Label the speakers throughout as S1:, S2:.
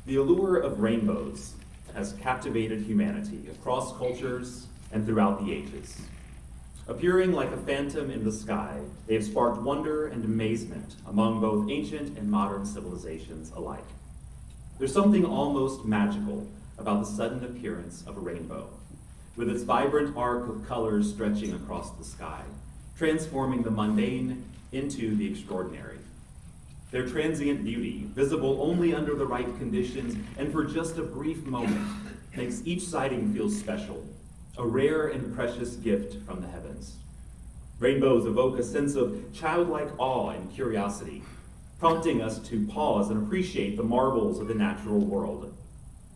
S1: The allure of rainbows has captivated humanity across cultures and throughout the ages. Appearing like a phantom in the sky, they have sparked wonder and amazement among both ancient and modern civilizations alike. There's something almost magical about the sudden appearance of a rainbow, with its vibrant arc of colors stretching across the sky, transforming the mundane into the extraordinary. Their transient beauty, visible only under the right conditions and for just a brief moment, makes each sighting feel special, a rare and precious gift from the heavens. Rainbows evoke a sense of childlike awe and curiosity, prompting us to pause and appreciate the marvels of the natural world.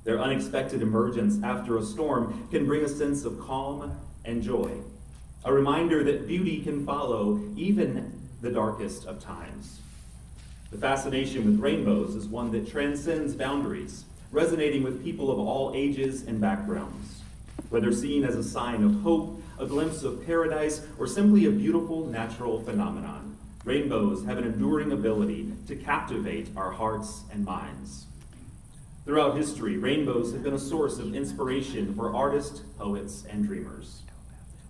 S1: Their unexpected emergence after a storm can bring a sense of calm and joy, a reminder that beauty can follow even the darkest of times. The fascination with rainbows is one that transcends boundaries, resonating with people of all ages and backgrounds. Whether seen as a sign of hope, a glimpse of paradise, or simply a beautiful natural phenomenon, rainbows have an enduring ability to captivate our hearts and minds. Throughout history, rainbows have been a source of inspiration for artists, poets, and dreamers.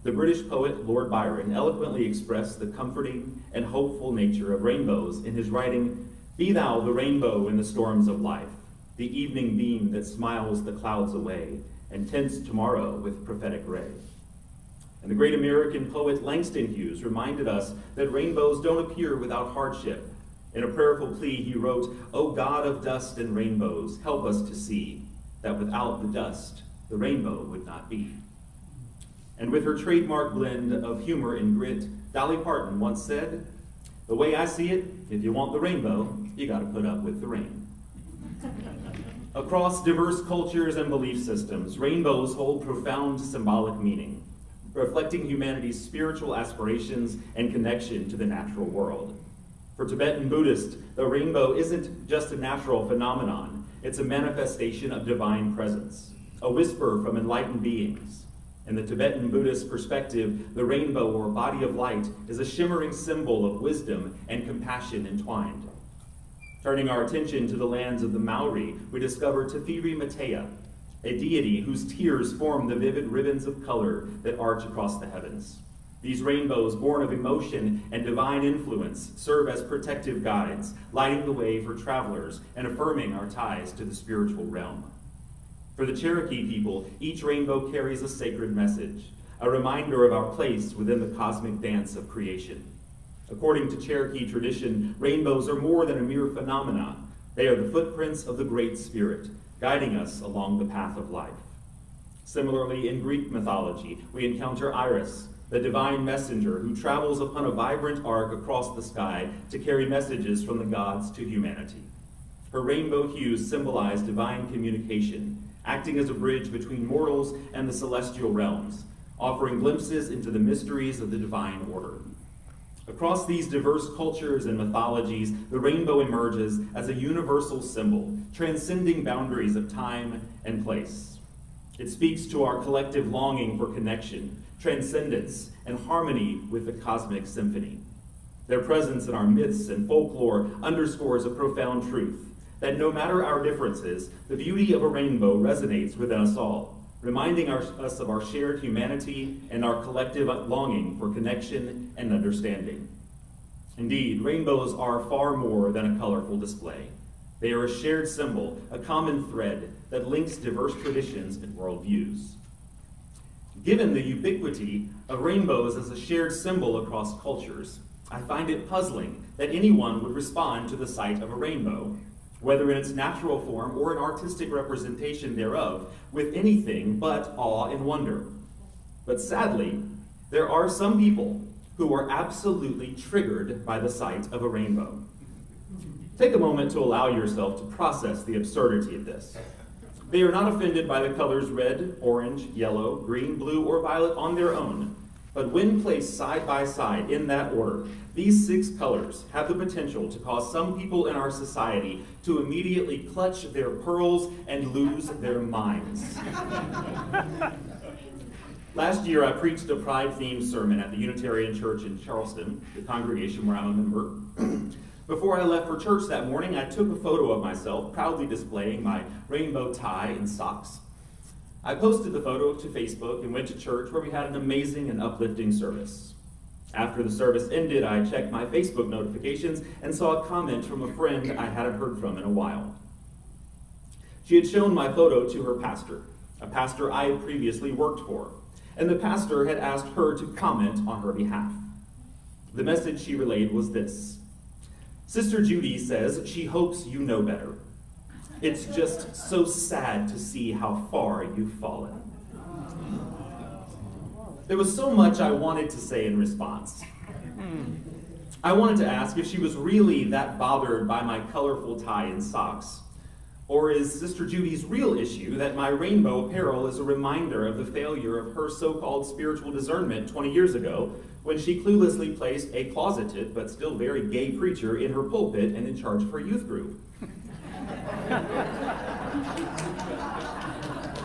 S1: The British poet Lord Byron eloquently expressed the comforting and hopeful nature of rainbows in his writing, "Be thou the rainbow in the storms of life, the evening beam that smiles the clouds away and tints tomorrow with prophetic ray." And the great American poet Langston Hughes reminded us that rainbows don't appear without hardship. In a prayerful plea, he wrote, "O God of dust and rainbows, help us to see that without the dust, the rainbow would not be." And with her trademark blend of humor and grit, Dolly Parton once said, "The way I see it, if you want the rainbow, you gotta put up with the rain." Across diverse cultures and belief systems, rainbows hold profound symbolic meaning, reflecting humanity's spiritual aspirations and connection to the natural world. For Tibetan Buddhists, the rainbow isn't just a natural phenomenon, it's a manifestation of divine presence, a whisper from enlightened beings. In the Tibetan Buddhist perspective, the rainbow, or body of light, is a shimmering symbol of wisdom and compassion entwined. Turning our attention to the lands of the Maori, we discover Teferi Matea, a deity whose tears form the vivid ribbons of color that arch across the heavens. These rainbows, born of emotion and divine influence, serve as protective guides, lighting the way for travelers and affirming our ties to the spiritual realm. For the Cherokee people, each rainbow carries a sacred message, a reminder of our place within the cosmic dance of creation. According to Cherokee tradition, rainbows are more than a mere phenomenon. They are the footprints of the Great Spirit, guiding us along the path of life. Similarly, in Greek mythology, we encounter Iris, the divine messenger who travels upon a vibrant arc across the sky to carry messages from the gods to humanity. Her rainbow hues symbolize divine communication, acting as a bridge between mortals and the celestial realms, offering glimpses into the mysteries of the divine order. Across these diverse cultures and mythologies, the rainbow emerges as a universal symbol, transcending boundaries of time and place. It speaks to our collective longing for connection, transcendence, and harmony with the cosmic symphony. Their presence in our myths and folklore underscores a profound truth, that no matter our differences, the beauty of a rainbow resonates within us all, reminding us of our shared humanity and our collective longing for connection and understanding. Indeed, rainbows are far more than a colorful display. They are a shared symbol, a common thread that links diverse traditions and worldviews. Given the ubiquity of rainbows as a shared symbol across cultures, I find it puzzling that anyone would respond to the sight of a rainbow, whether in its natural form or an artistic representation thereof, with anything but awe and wonder. But sadly, there are some people who are absolutely triggered by the sight of a rainbow. Take a moment to allow yourself to process the absurdity of this. They are not offended by the colors red, orange, yellow, green, blue, or violet on their own, but when placed side by side in that order, these 6 colors have the potential to cause some people in our society to immediately clutch their pearls and lose their minds. Last year, I preached a pride-themed sermon at the Unitarian Church in Charleston, the congregation where I'm a member. Before I left for church that morning, I took a photo of myself, proudly displaying my rainbow tie and socks. I posted the photo to Facebook and went to church, where we had an amazing and uplifting service. After the service ended, I checked my Facebook notifications and saw a comment from a friend I hadn't heard from in a while. She had shown my photo to her pastor, a pastor I had previously worked for, and the pastor had asked her to comment on her behalf. The message she relayed was this: "Sister Judy says she hopes you know better. It's just so sad to see how far you've fallen." There was so much I wanted to say in response. I wanted to ask if she was really that bothered by my colorful tie and socks, or is Sister Judy's real issue that my rainbow apparel is a reminder of the failure of her so-called spiritual discernment 20 years ago, when she cluelessly placed a closeted but still very gay preacher in her pulpit and in charge of her youth group.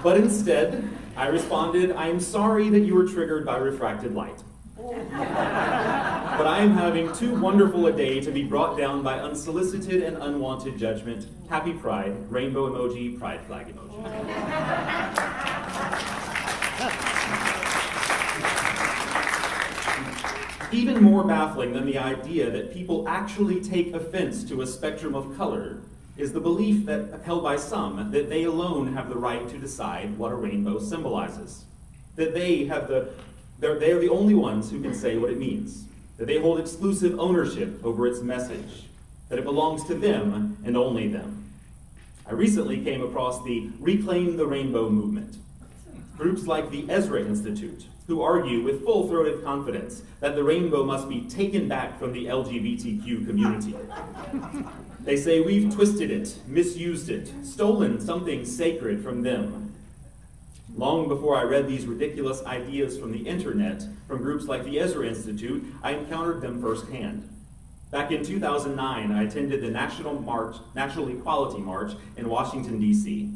S1: But instead, I responded, "I am sorry that you were triggered by refracted light. But I am having too wonderful a day to be brought down by unsolicited and unwanted judgment. Happy Pride, rainbow emoji, pride flag emoji." Even more baffling than the idea that people actually take offense to a spectrum of color is the belief that, held by some, that they alone have the right to decide what a rainbow symbolizes. That they're the only ones who can say what it means. That they hold exclusive ownership over its message. That it belongs to them and only them. I recently came across the Reclaim the Rainbow movement. Groups like the Ezra Institute, who argue with full-throated confidence that the rainbow must be taken back from the LGBTQ community. They say we've twisted it, misused it, stolen something sacred from them. Long before I read these ridiculous ideas from the internet, from groups like the Ezra Institute, I encountered them firsthand. Back in 2009, I attended the National Equality March in Washington, D.C.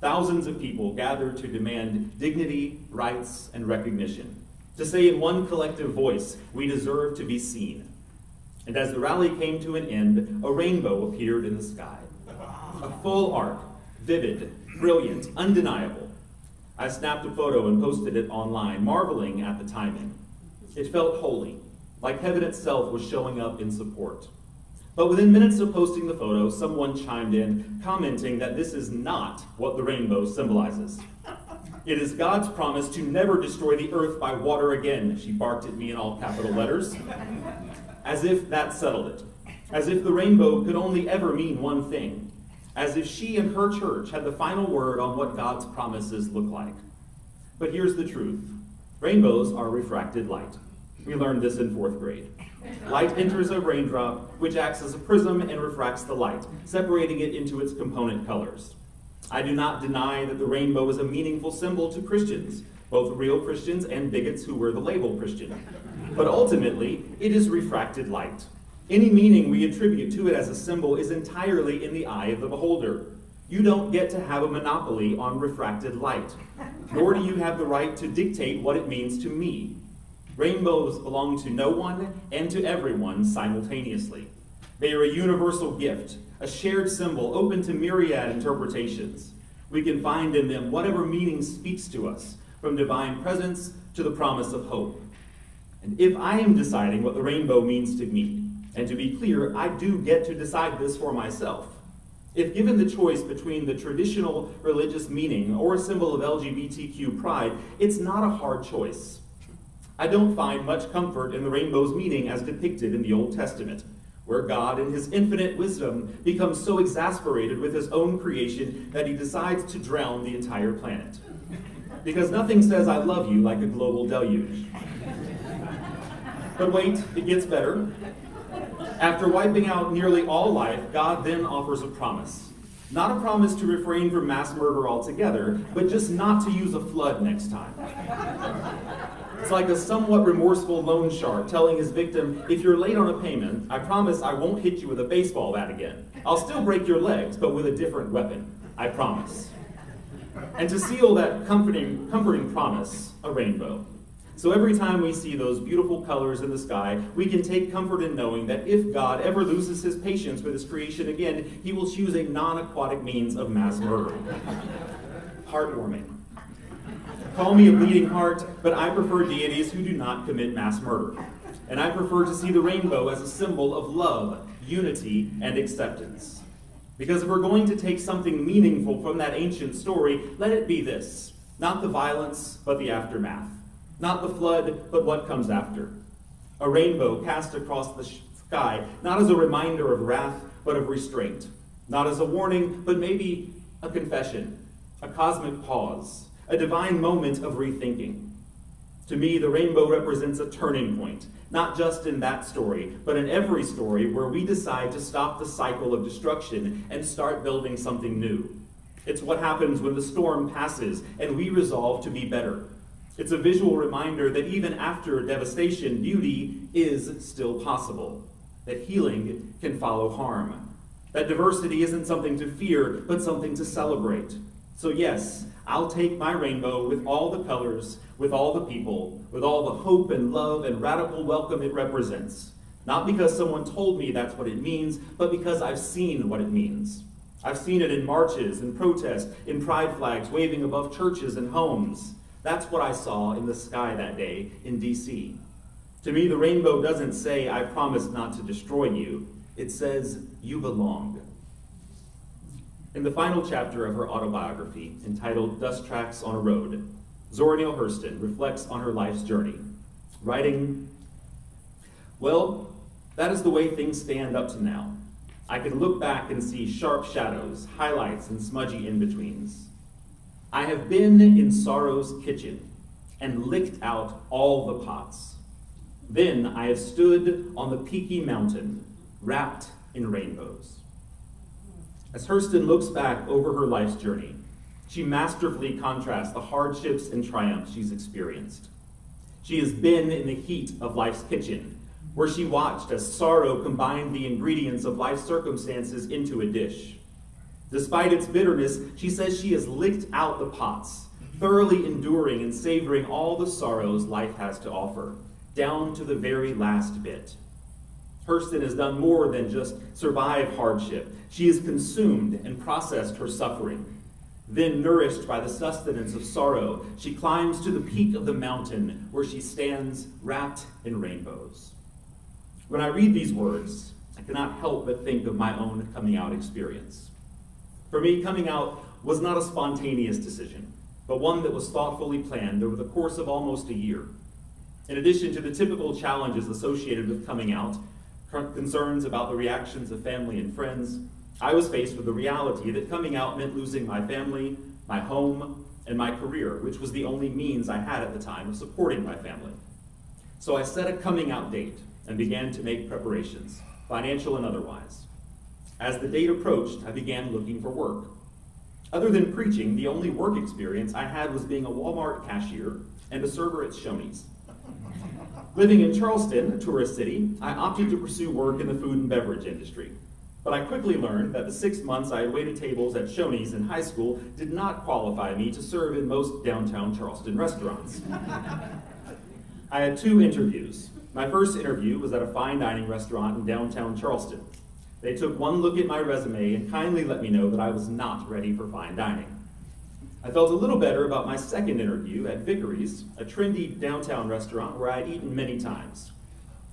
S1: Thousands of people gathered to demand dignity, rights, and recognition. To say in one collective voice, we deserve to be seen. And as the rally came to an end, a rainbow appeared in the sky. A full arc, vivid, brilliant, undeniable. I snapped a photo and posted it online, marveling at the timing. It felt holy, like heaven itself was showing up in support. But within minutes of posting the photo, someone chimed in, commenting that this is not what the rainbow symbolizes. "It is God's promise to never destroy the earth by water again," she barked at me in all capital letters. As if that settled it. As if the rainbow could only ever mean one thing. As if she and her church had the final word on what God's promises look like. But here's the truth. Rainbows are refracted light. We learned this in 4th grade. Light enters a raindrop, which acts as a prism and refracts the light, separating it into its component colors. I do not deny that the rainbow is a meaningful symbol to Christians, both real Christians and bigots who wear the label Christian. But ultimately, it is refracted light. Any meaning we attribute to it as a symbol is entirely in the eye of the beholder. You don't get to have a monopoly on refracted light, nor do you have the right to dictate what it means to me. Rainbows belong to no one and to everyone simultaneously. They are a universal gift, a shared symbol open to myriad interpretations. We can find in them whatever meaning speaks to us, from divine presence to the promise of hope. And if I am deciding what the rainbow means to me, and to be clear, I do get to decide this for myself. If given the choice between the traditional religious meaning or a symbol of LGBTQ pride, it's not a hard choice. I don't find much comfort in the rainbow's meaning as depicted in the Old Testament, where God in his infinite wisdom becomes so exasperated with his own creation that he decides to drown the entire planet. Because nothing says I love you like a global deluge. But wait, it gets better. After wiping out nearly all life, God then offers a promise. Not a promise to refrain from mass murder altogether, but just not to use a flood next time. It's like a somewhat remorseful loan shark telling his victim, if you're late on a payment, I promise I won't hit you with a baseball bat again. I'll still break your legs, but with a different weapon. I promise. And to seal that comforting promise, a rainbow. So every time we see those beautiful colors in the sky, we can take comfort in knowing that if God ever loses his patience with his creation again, he will choose a non-aquatic means of mass murder. Heartwarming. Call me a bleeding heart, but I prefer deities who do not commit mass murder. And I prefer to see the rainbow as a symbol of love, unity, and acceptance. Because if we're going to take something meaningful from that ancient story, let it be this. Not the violence, but the aftermath. Not the flood, but what comes after. A rainbow cast across the sky, not as a reminder of wrath, but of restraint. Not as a warning, but maybe a confession, a cosmic pause, a divine moment of rethinking. To me, the rainbow represents a turning point, not just in that story, but in every story where we decide to stop the cycle of destruction and start building something new. It's what happens when the storm passes and we resolve to be better. It's a visual reminder that even after devastation, beauty is still possible, that healing can follow harm, that diversity isn't something to fear, but something to celebrate. So yes, I'll take my rainbow with all the colors, with all the people, with all the hope and love and radical welcome it represents. Not because someone told me that's what it means, but because I've seen what it means. I've seen it in marches and protests, in pride flags waving above churches and homes. That's what I saw in the sky that day in D.C. To me, the rainbow doesn't say, I promise not to destroy you. It says, you belong. In the final chapter of her autobiography, entitled Dust Tracks on a Road, Zora Neale Hurston reflects on her life's journey, writing, well, that is the way things stand up to now. I can look back and see sharp shadows, highlights, and smudgy in-betweens. I have been in sorrow's kitchen and licked out all the pots. Then I have stood on the peaky mountain, wrapped in rainbows. As Hurston looks back over her life's journey, she masterfully contrasts the hardships and triumphs she's experienced. She has been in the heat of life's kitchen, where she watched as sorrow combined the ingredients of life's circumstances into a dish. Despite its bitterness, she says she has licked out the pots, thoroughly enduring and savoring all the sorrows life has to offer, down to the very last bit. Hurston has done more than just survive hardship. She has consumed and processed her suffering. Then, nourished by the sustenance of sorrow, she climbs to the peak of the mountain where she stands wrapped in rainbows. When I read these words, I cannot help but think of my own coming out experience. For me, coming out was not a spontaneous decision, but one that was thoughtfully planned over the course of almost a year. In addition to the typical challenges associated with coming out, concerns about the reactions of family and friends, I was faced with the reality that coming out meant losing my family, my home, and my career, which was the only means I had at the time of supporting my family. So I set a coming out date and began to make preparations, financial and otherwise. As the date approached, I began looking for work. Other than preaching, the only work experience I had was being a Walmart cashier and a server at Shoney's. Living in Charleston, a tourist city, I opted to pursue work in the food and beverage industry. But I quickly learned that the 6 months I had waited tables at Shoney's in high school did not qualify me to serve in most downtown Charleston restaurants. I had 2 interviews. My first interview was at a fine dining restaurant in downtown Charleston. They took one look at my resume and kindly let me know that I was not ready for fine dining. I felt a little better about my second interview at Vickery's, a trendy downtown restaurant where I'd eaten many times.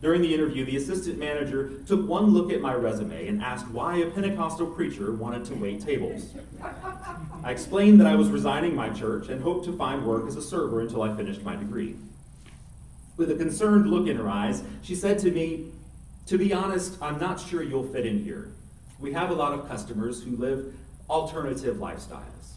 S1: During the interview, the assistant manager took one look at my resume and asked why a Pentecostal preacher wanted to wait tables. I explained that I was resigning my church and hoped to find work as a server until I finished my degree. With a concerned look in her eyes, she said to me, "To be honest, I'm not sure you'll fit in here. We have a lot of customers who live alternative lifestyles."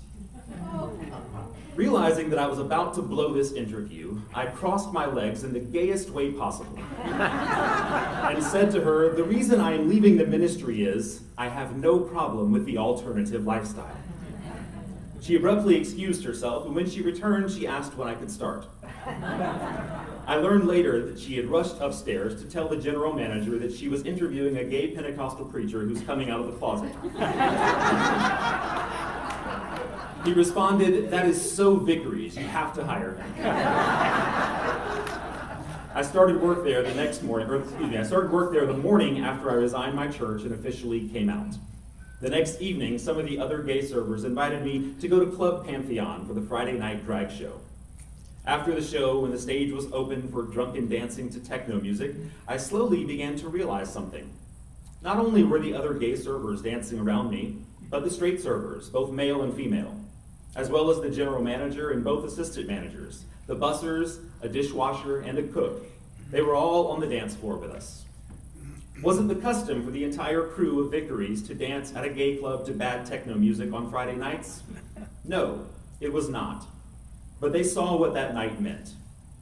S1: Realizing that I was about to blow this interview, I crossed my legs in the gayest way possible and said to her, "The reason I am leaving the ministry is I have no problem with the alternative lifestyle." She abruptly excused herself, and when she returned, she asked when I could start. I learned later that she had rushed upstairs to tell the general manager that she was interviewing a gay Pentecostal preacher who's coming out of the closet. He responded, "That is so Vickery's, you have to hire him." I started work there the morning after I resigned my church and officially came out. The next evening, some of the other gay servers invited me to go to Club Pantheon for the Friday night drag show. After the show, when the stage was open for drunken dancing to techno music, I slowly began to realize something. Not only were the other gay servers dancing around me, but the straight servers, both male and female, as well as the general manager and both assistant managers, the bussers, a dishwasher, and a cook. They were all on the dance floor with us. Was it the custom for the entire crew of Victories to dance at a gay club to bad techno music on Friday nights? No, it was not. But they saw what that night meant.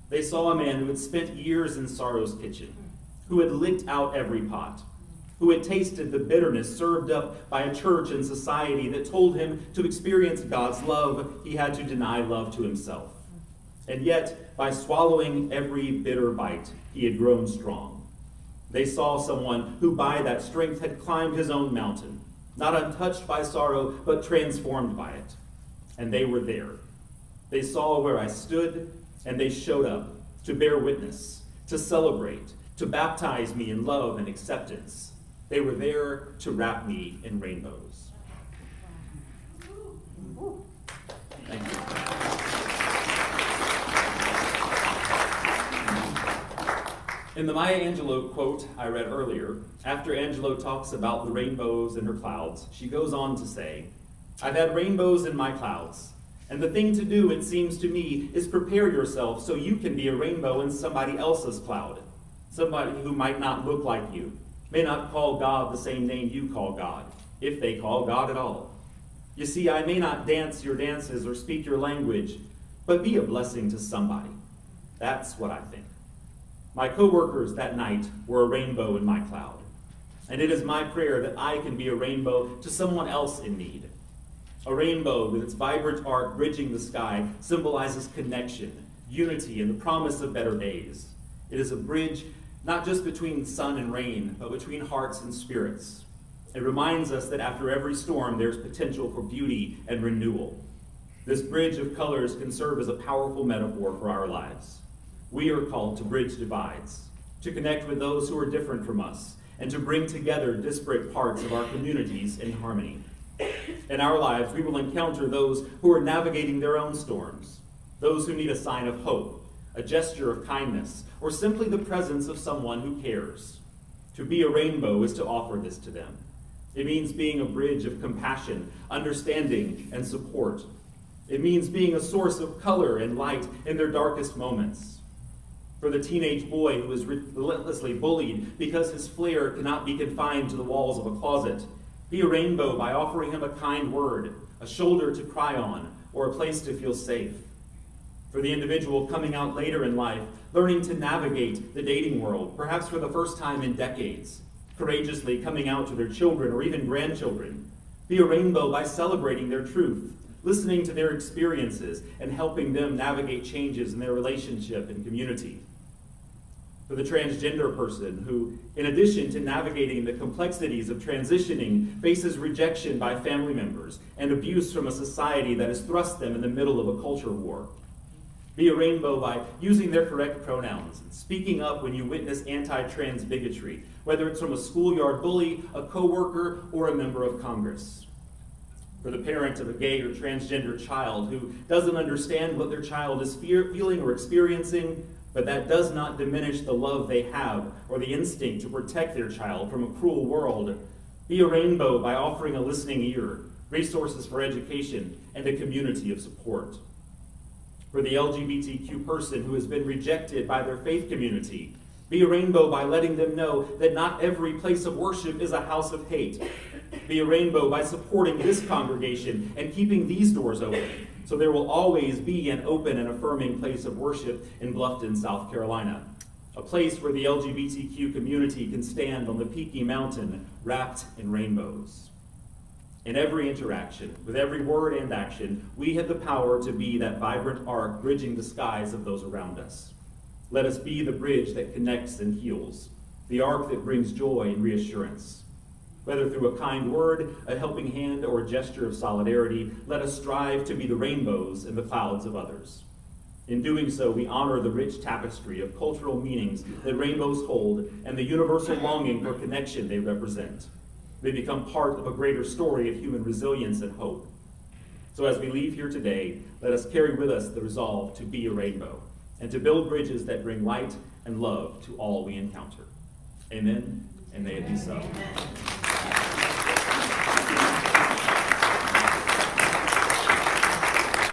S1: They saw a man who had spent years in sorrow's kitchen, who had licked out every pot, who had tasted the bitterness served up by a church and society that told him to experience God's love, he had to deny love to himself. And yet, by swallowing every bitter bite, he had grown strong. They saw someone who by that strength had climbed his own mountain, not untouched by sorrow, but transformed by it. And they were there. They saw where I stood, and they showed up to bear witness, to celebrate, to baptize me in love and acceptance. They were there to wrap me in rainbows. Thank you. In the Maya Angelou quote I read earlier, after Angelou talks about the rainbows in her clouds, she goes on to say, "I've had rainbows in my clouds, and the thing to do, it seems to me, is prepare yourself so you can be a rainbow in somebody else's cloud, somebody who might not look like you, may not call God the same name you call God, if they call God at all. You see, I may not dance your dances or speak your language, but be a blessing to somebody. That's what I think. My co-workers that night were a rainbow in my cloud, and it is my prayer that I can be a rainbow to someone else in need. A rainbow with its vibrant arc bridging the sky symbolizes connection, unity, and the promise of better days. It is a bridge not just between sun and rain, but between hearts and spirits. It reminds us that after every storm, there's potential for beauty and renewal. This bridge of colors can serve as a powerful metaphor for our lives. We are called to bridge divides, to connect with those who are different from us, and to bring together disparate parts of our communities in harmony. In our lives, we will encounter those who are navigating their own storms, those who need a sign of hope, a gesture of kindness, or simply the presence of someone who cares. To be a rainbow is to offer this to them. It means being a bridge of compassion, understanding, and support. It means being a source of color and light in their darkest moments. For the teenage boy who is relentlessly bullied because his flair cannot be confined to the walls of a closet, be a rainbow by offering him a kind word, a shoulder to cry on, or a place to feel safe. For the individual coming out later in life, learning to navigate the dating world, perhaps for the first time in decades, courageously coming out to their children or even grandchildren, be a rainbow by celebrating their truth, listening to their experiences, and helping them navigate changes in their relationship and community. For the transgender person who, in addition to navigating the complexities of transitioning, faces rejection by family members and abuse from a society that has thrust them in the middle of a culture war. Be a rainbow by using their correct pronouns and speaking up when you witness anti-trans bigotry, whether it's from a schoolyard bully, a coworker, or a member of Congress. For the parent of a gay or transgender child who doesn't understand what their child is feeling or experiencing, but that does not diminish the love they have or the instinct to protect their child from a cruel world. Be a rainbow by offering a listening ear, resources for education, and a community of support. For the LGBTQ person who has been rejected by their faith community, be a rainbow by letting them know that not every place of worship is a house of hate. Be a rainbow by supporting this congregation and keeping these doors open, so there will always be an open and affirming place of worship in Bluffton, South Carolina, a place where the LGBTQ community can stand on the peaky mountain wrapped in rainbows. In every interaction, with every word and action, we have the power to be that vibrant arc bridging the skies of those around us. Let us be the bridge that connects and heals, the arc that brings joy and reassurance. Whether through a kind word, a helping hand, or a gesture of solidarity, let us strive to be the rainbows in the clouds of others. In doing so, we honor the rich tapestry of cultural meanings that rainbows hold and the universal longing for connection they represent. They become part of a greater story of human resilience and hope. So as we leave here today, let us carry with us the resolve to be a rainbow and to build bridges that bring light and love to all we encounter. Amen, and may it be so.
S2: Amen.